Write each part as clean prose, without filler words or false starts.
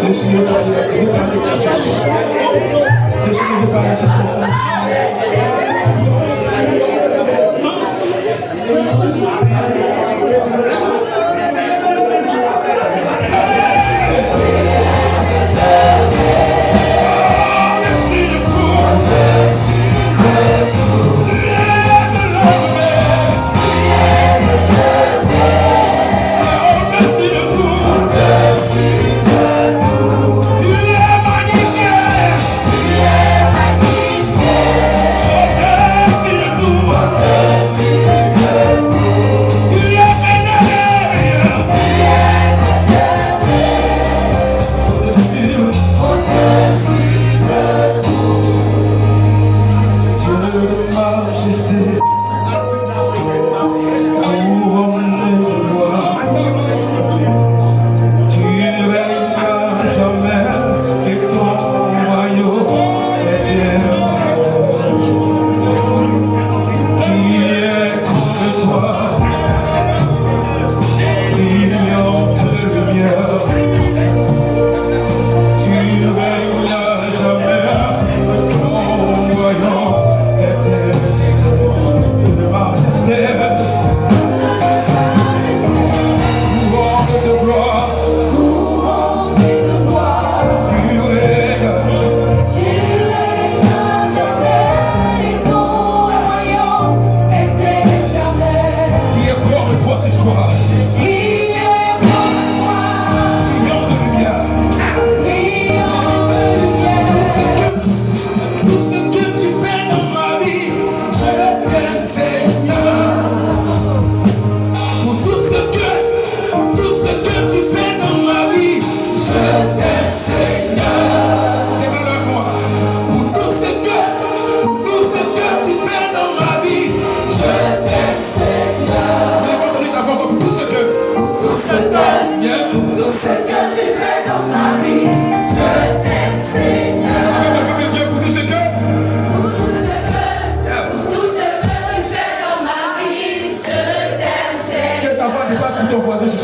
Laissez-le parler à Jésus. Laissez-le parler à Jésus.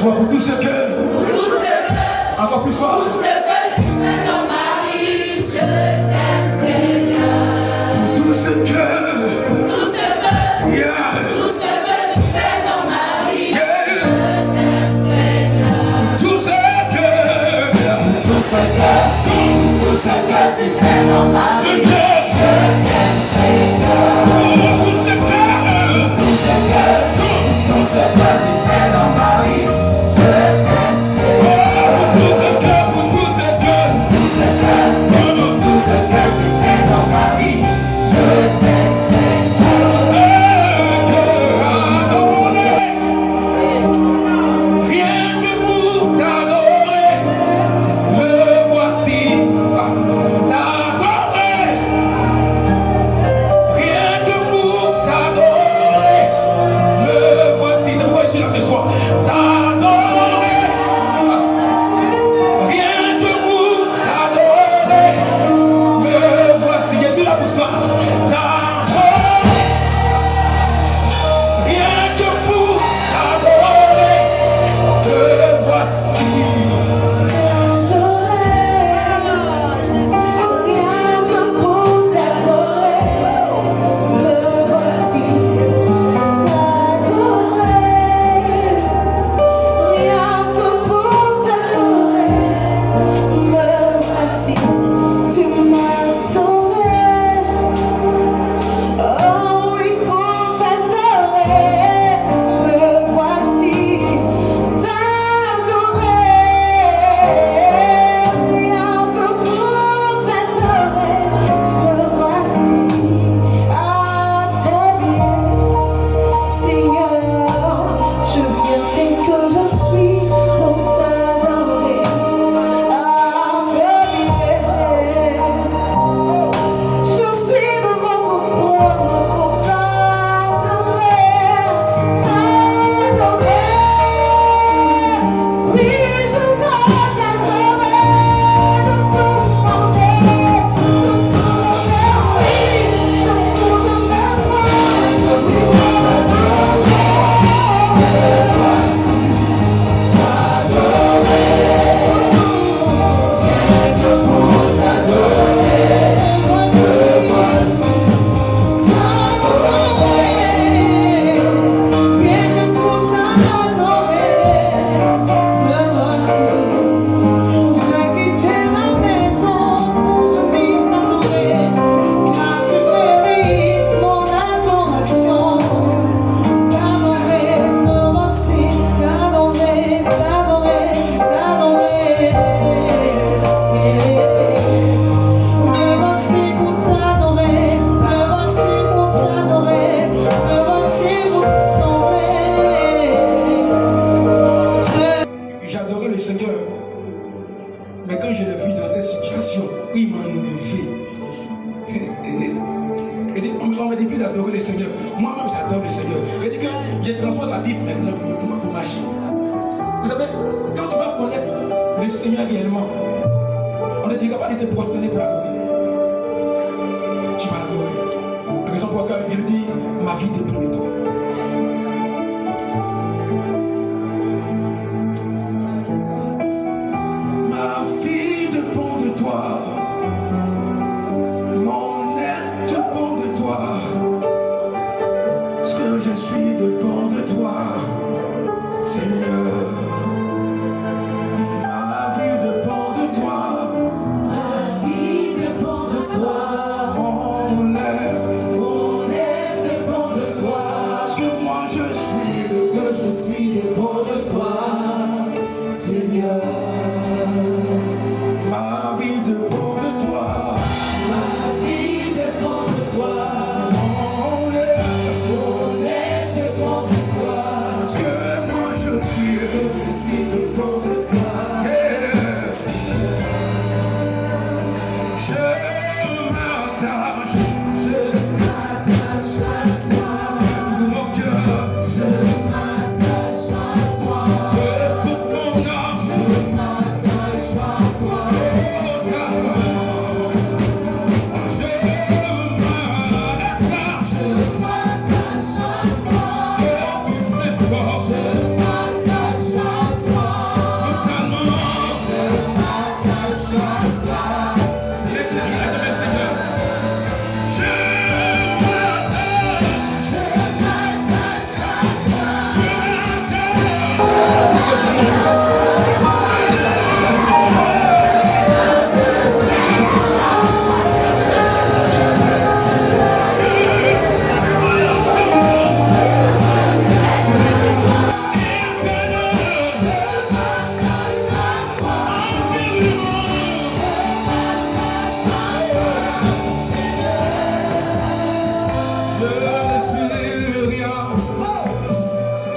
Pour tout ce que, encore plus fort, pour tout ce que tu fais dans ma vie, je t'aime Seigneur. Pour tout ce que, yeah. Tout ce que tu fais dans ma vie, yeah. Je t'aime Seigneur. Tout ce que tu fais dans ma vie, je t'aime Seigneur. Tout ce que tu fais dans ma vie. Rien que pour t'adorer, me voici. T'adorer. le Seigneur réellement, on ne dira pas de te prosterner pour l'adorer. Tu vas l'adorer. La raison pour laquelle il dit, ma vie dépend de toi. Ma vie dépend de toi. Mon aide dépend de toi. Ce que je suis dépend de toi, Seigneur. Ma vie dépend de toi. Ma vie dépend de toi. Mon aide dépend de toi. Ce que moi je suis dépend de toi, Seigneur. Ma vie dépend de toi. Ma vie dépend de toi. Mon aide dépend de toi. Ce que moi je suis dépend de toi. Je m'attache à toi. Pour mon cœur, je m'attache à toi. Pour mon âme, je m'attache à toi.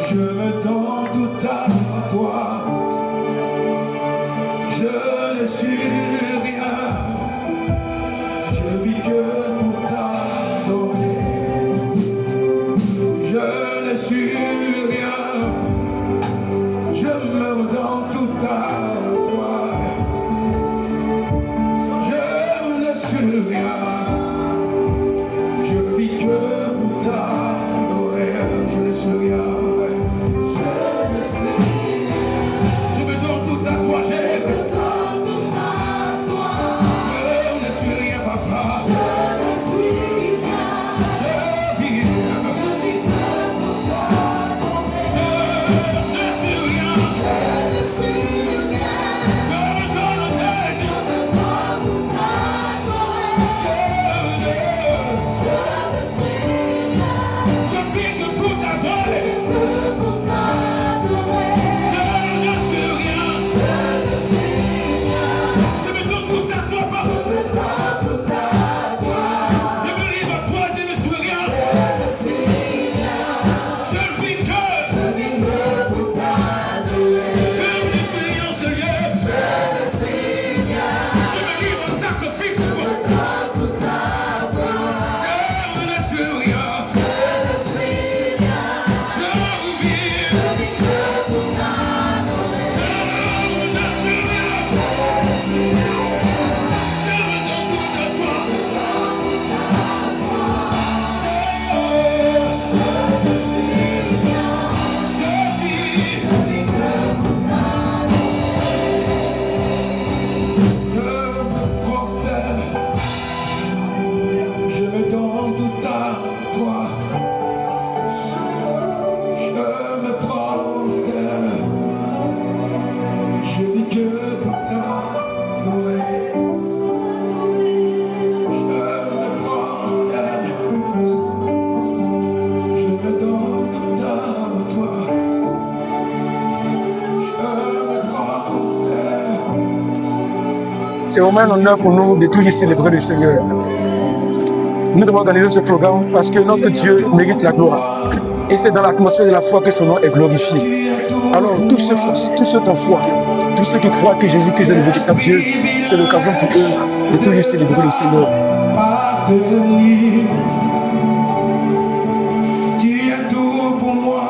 Je me donne tout à toi. Je ne suis rien. Je vis que pour t'adorer. Je ne suis rien. Je me donne tout à toi. Je ne suis rien. Je vis que pour t'adorer. Je ne suis rien. Je me donne tout à toi, Jésus. Je ne suis rien, papa. Je vis rien. Je ne suis rien. Je me donne Jésus. Je vis que pour t'adorer. C'est vraiment un honneur pour nous de toujours célébrer le Seigneur. Nous devons organiser ce programme parce que notre Dieu mérite la gloire. Et c'est dans l'atmosphère de la foi que son nom est glorifié. Alors, tous ceux qui ont foi, tous ceux qui croient que Jésus-Christ est le véritable Dieu, c'est l'occasion pour eux de toujours célébrer le Seigneur. Tu es tout pour moi.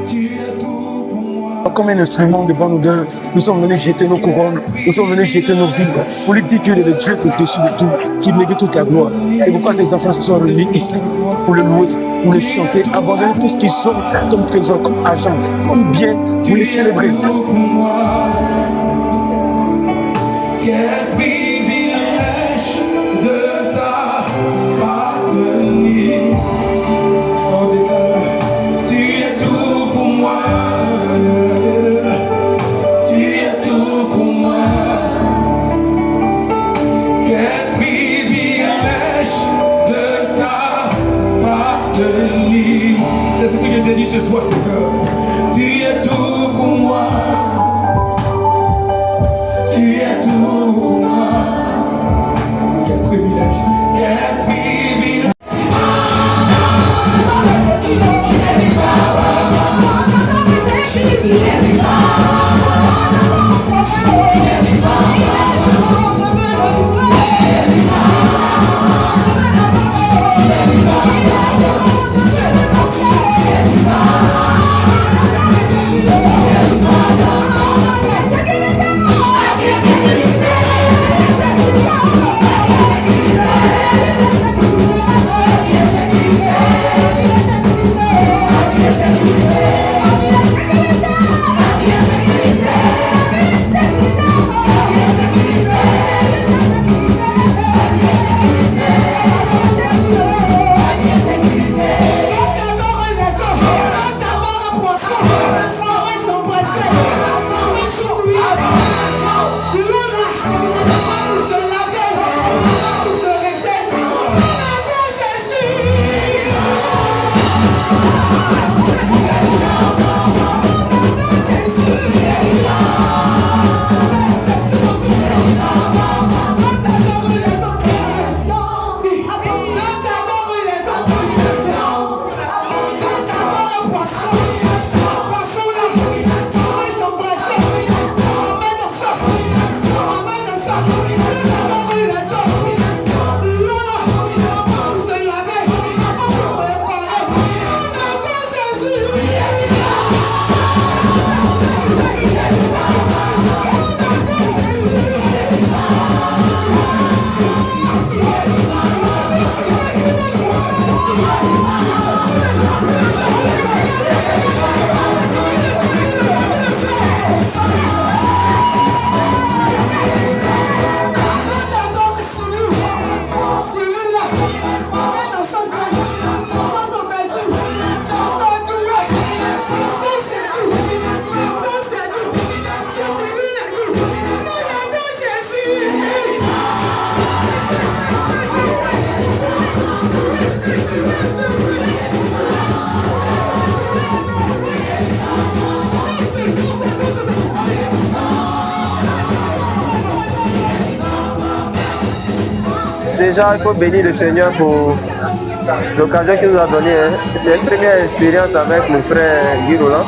Tu es tout pour moi. Comme un instrument devant nous deux, nous sommes venus jeter nos couronnes, nous sommes venus jeter nos vies pour lui dire qu'il est le Dieu au-dessus de tout, qui mérite toute la gloire. C'est pourquoi ces enfants se sont réunis ici pour le louer, pour le chanter, abandonner tout ce qu'ils sont comme trésor, comme argent, comme bien, pour les célébrer. Quel privilège de t'appartenir. Oh, déclare, tu es tout pour moi. Tu es tout pour moi. Quel privilège de t'appartenir. C'est ce que je te dis ce soir, Seigneur. Tu es tout pour moi. Tu es tout pour moi. Quel privilège, quel privilège. Déjà, il faut bénir le Seigneur pour l'occasion qu'il nous a donnée. C'est une première expérience avec mon frère Guy Roland,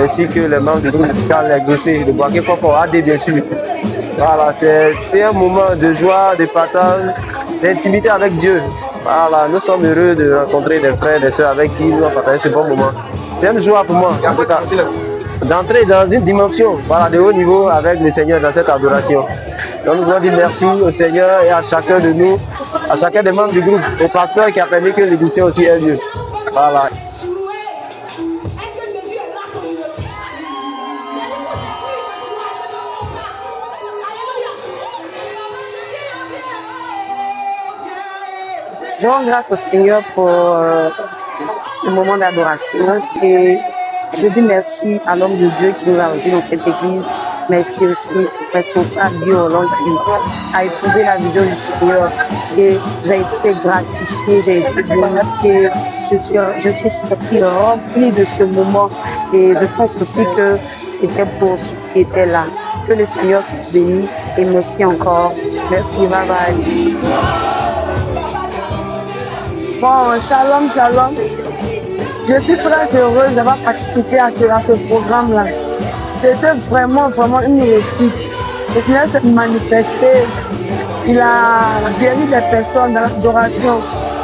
ainsi que les membres du groupe musical Exaucé de Boaké Koko AD bien sûr. Voilà, c'était un moment de joie, de partage, d'intimité avec Dieu. Voilà, nous sommes heureux de rencontrer des frères et des sœurs avec qui nous avons partagé ce bon moment. C'est une joie pour moi, en tout cas, d'entrer dans une dimension de haut niveau avec le Seigneur dans cette adoration. Donc nous voulons dire merci au Seigneur et à chacun de nous, à chacun des membres du groupe, au pasteur qui a permis que l'édition aussi ait lieu. Voilà. Je rends grâce au Seigneur pour ce moment d'adoration et je dis merci à l'homme de Dieu qui nous a reçus dans cette église. Merci aussi au responsable Guy Roland qui a épousé la vision du Seigneur et j'ai été gratifiée, j'ai été bénifiée. Je suis sortie remplie de ce moment et je pense aussi que c'était pour ceux qui étaient là. Que le Seigneur soit béni et merci encore. Merci, bye bye. Bon, shalom, shalom. Je suis très heureuse d'avoir participé à ce programme-là. C'était vraiment une réussite. Le Seigneur s'est manifesté. Il a guéri des personnes dans l'adoration.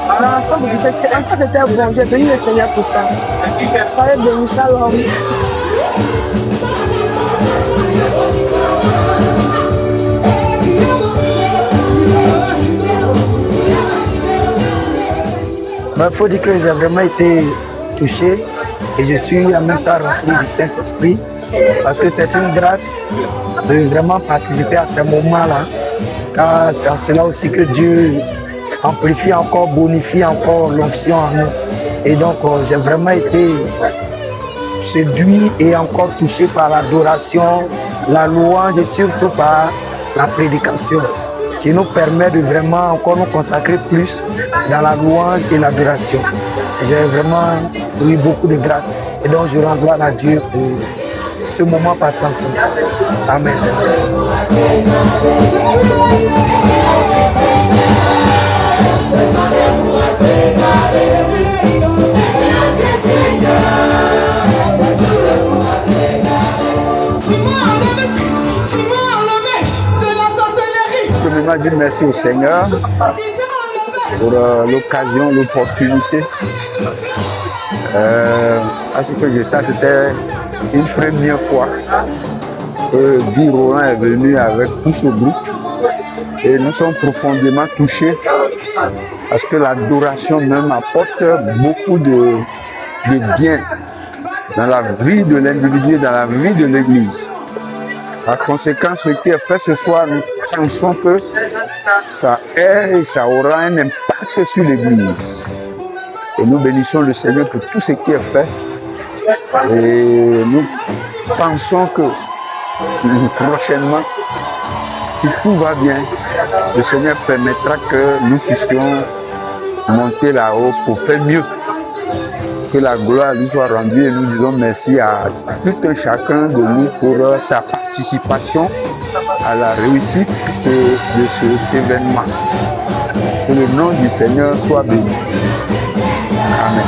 Dans l'ensemble, c'était bon. J'ai béni le Seigneur pour ça. Soyez bénis, shalom. Il faut dire que j'ai vraiment été touché et je suis en même temps rempli du Saint-Esprit parce que c'est une grâce de vraiment participer à ces moments-là, car c'est en cela aussi que Dieu amplifie encore, bonifie encore l'onction en nous. Et donc j'ai vraiment été séduit et encore touché par l'adoration, la louange et surtout par la prédication qui nous permet de vraiment encore nous consacrer plus dans la louange et l'adoration. J'ai vraiment eu beaucoup de grâce et donc je rends gloire à Dieu pour ce moment passé ensemble. Amen. Premièrement, dire merci au Seigneur pour l'occasion, l'opportunité. À ce que je sais, c'était une première fois que Guy Roland est venu avec tout ce groupe et nous sommes profondément touchés parce que l'adoration même apporte beaucoup de bien dans la vie de l'individu, dans la vie de l'Église. Par conséquent, ce qui est fait ce soir, nous pensons que ça est et ça aura un impact sur l'Église. Et nous bénissons le Seigneur pour tout ce qui est fait. Et nous pensons que prochainement, si tout va bien, le Seigneur permettra que nous puissions monter là-haut pour faire mieux. Que la gloire lui soit rendue et nous disons merci à tout un chacun de nous pour sa participation à la réussite de cet événement. Que le nom du Seigneur soit béni. Amen.